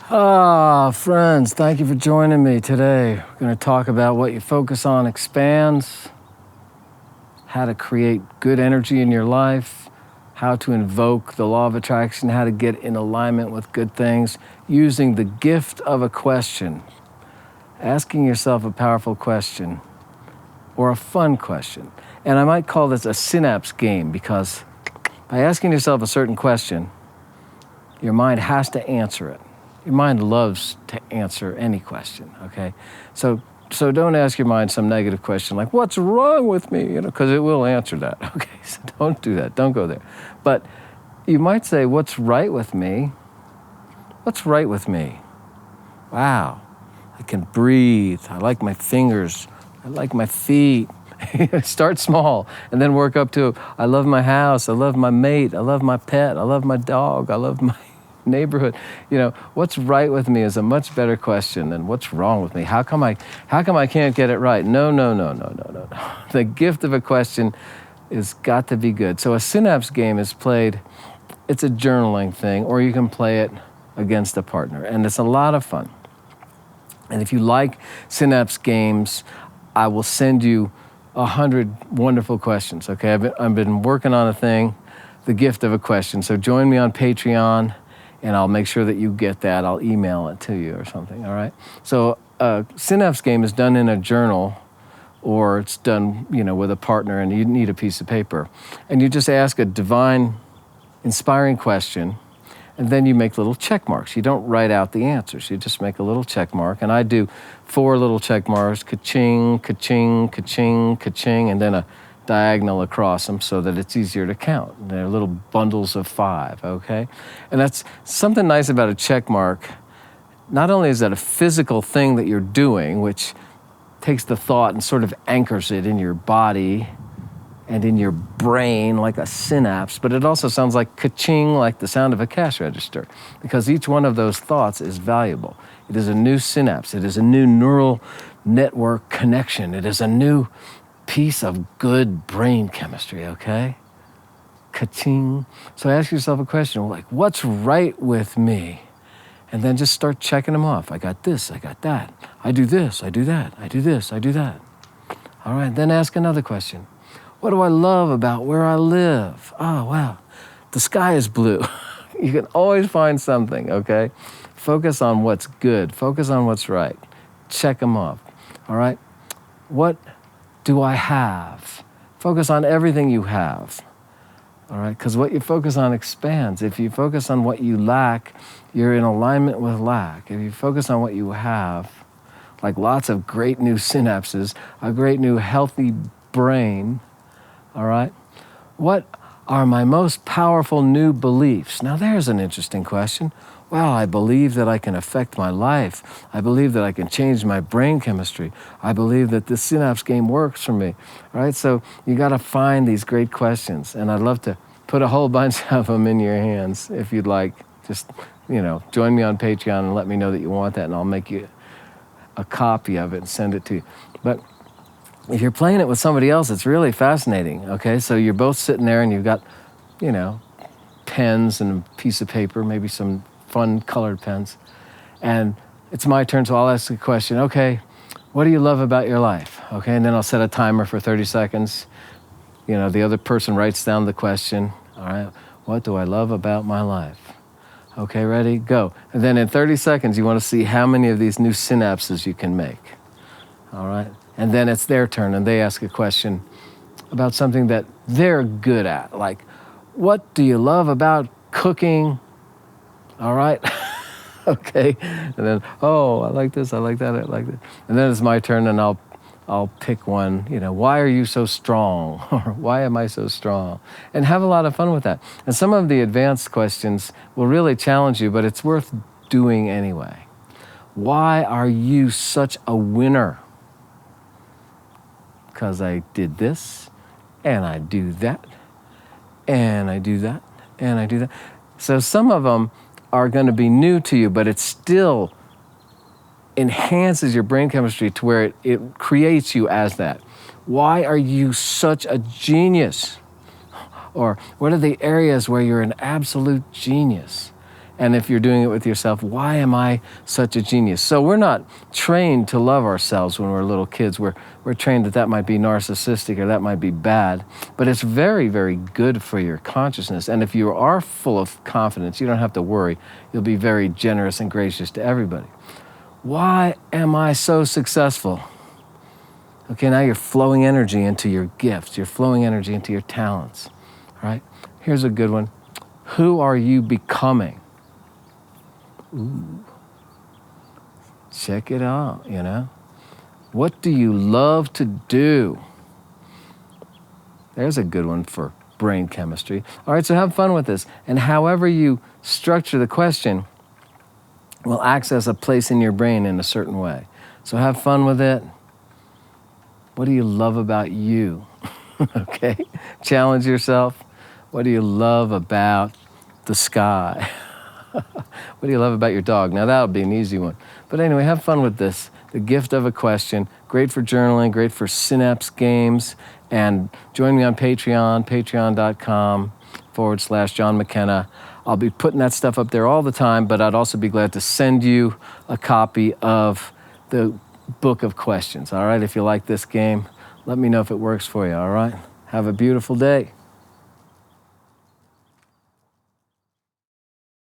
Friends, thank you for joining me today. We're going to talk about what you focus on expands, how to create good energy in your life, how to invoke the law of attraction, how to get in alignment with good things using the gift of a question. Asking yourself a powerful question or a fun question. And I might call this a synapse game because by asking yourself a certain question, your mind has to answer it. Your mind loves to answer any question, okay? So don't ask your mind some negative question like, what's wrong with me? Because it will answer that, okay? So don't do that, don't go there. But you might say, what's right with me? What's right with me? Wow, I can breathe. I like my fingers. I like my feet. Start small and then work up to, I love my house. I love my mate. I love my pet. I love my dog. I love my neighborhood. What's right with me is a much better question than what's wrong with me. How come I can't get it right? No. The gift of a question is got to be good. So a synapse game is played, it's a journaling thing, or you can play it against a partner. And it's a lot of fun. And if you like synapse games, I will send you 100 wonderful questions, okay? I've been working on a thing, the gift of a question. So join me on Patreon, and I'll make sure that you get that. I'll email it to you or something, all right? So a synapse game is done in a journal, or it's done, with a partner, and you need a piece of paper. And you just ask a divine, inspiring question, and then you make little check marks. You don't write out the answers. You just make a little check mark. And I do 4 little check marks, ka-ching, ka-ching, ka-ching, ka-ching, and then a diagonal across them so that it's easier to count. They're little bundles of 5, okay? And that's something nice about a check mark. Not only is that a physical thing that you're doing, which takes the thought and sort of anchors it in your body and in your brain like a synapse, but it also sounds like ka-ching, like the sound of a cash register, because each one of those thoughts is valuable. It is a new synapse. It is a new neural network connection. It is a new piece of good brain chemistry, okay? Ka-ching. So ask yourself a question, like, what's right with me? And then just start checking them off. I got this, I got that. I do this, I do that. I do this, I do that. All right, then ask another question. What do I love about where I live? Oh, wow, the sky is blue. You can always find something, okay? Focus on what's good. Focus on what's right. Check them off, all right? What do I have? Focus on everything you have, all right? Because what you focus on expands. If you focus on what you lack, you're in alignment with lack. If you focus on what you have, like lots of great new synapses, a great new healthy brain, all right? What are my most powerful new beliefs? Now there's an interesting question. Well, I believe that I can affect my life. I believe that I can change my brain chemistry. I believe that the synapse game works for me, all right? So you gotta find these great questions, and I'd love to put a whole bunch of them in your hands if you'd like. Just, join me on Patreon and let me know that you want that, and I'll make you a copy of it and send it to you. But if you're playing it with somebody else, it's really fascinating, okay? So you're both sitting there and you've got, pens and a piece of paper, maybe some fun colored pens. And it's my turn, so I'll ask a question. Okay, what do you love about your life? Okay, and then I'll set a timer for 30 seconds. The other person writes down the question. All right, what do I love about my life? Okay, ready, go. And then in 30 seconds, you want to see how many of these new synapses you can make. All right? And then it's their turn, and they ask a question about something that they're good at. Like, what do you love about cooking? All right? Okay. And then, I like this, I like that, I like that. And then it's my turn, and I'll pick one, why are you so strong? Or why am I so strong? And have a lot of fun with that. And some of the advanced questions will really challenge you, but it's worth doing anyway. Why are you such a winner? Because I did this, and I do that, and I do that, and I do that. So some of them are going to be new to you, but it still enhances your brain chemistry to where it creates you as that. Why are you such a genius? Or what are the areas where you're an absolute genius? And if you're doing it with yourself, why am I such a genius? So we're not trained to love ourselves when we're little kids. We're trained that might be narcissistic or that might be bad. But it's very, very good for your consciousness. And if you are full of confidence, you don't have to worry. You'll be very generous and gracious to everybody. Why am I so successful? Okay, now you're flowing energy into your gifts. You're flowing energy into your talents, right? Here's a good one. Who are you becoming? Ooh. Check it out, you know? What do you love to do? There's a good one for brain chemistry. All right, so have fun with this. And however you structure the question will access a place in your brain in a certain way. So have fun with it. What do you love about you? Okay, challenge yourself. What do you love about the sky? What do you love about your dog? Now that would be an easy one. But anyway, have fun with this. The gift of a question. Great for journaling, great for synapse games. And join me on Patreon, patreon.com/John McKenna. I'll be putting that stuff up there all the time, but I'd also be glad to send you a copy of the book of questions, all right? If you like this game, let me know if it works for you, all right? Have a beautiful day.